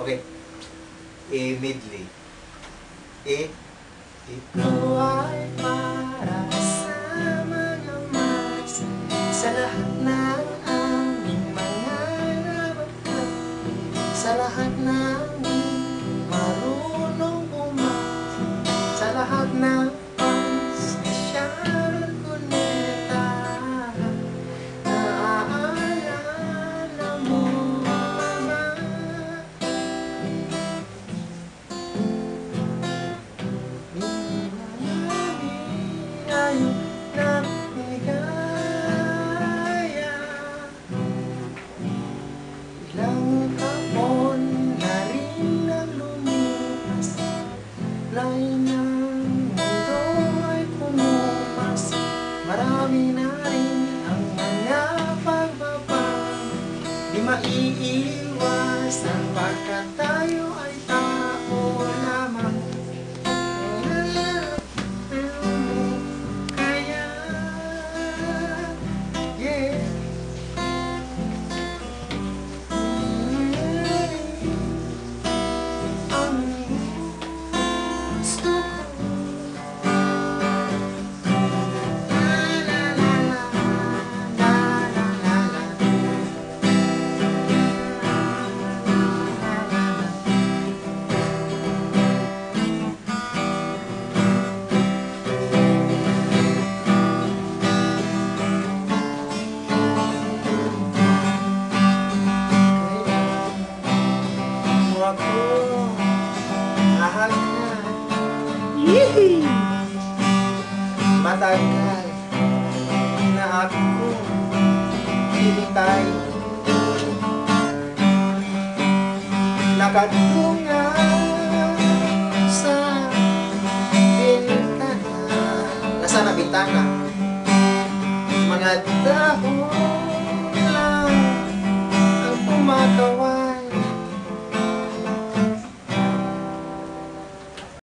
Okay. A medley. A. Ikaw ay para sa mga mas sa lahat ng aming mga nababat, sa lahat ng marunong umasa, sa lahat ng pasyalan kuneta, naaalala mo, Mama. Ayaw na ligaya. Ilang taon na rin ang lumipas, layo ng mundo ay pumupas. Marami na rin ang mga pagbabago, di maiiwasan pagkat tayo ay tao lamang. Mahal ka. Yee! Matagal na ako hinintay, nakatunga sa bintana, nasa na bintana, mga dahon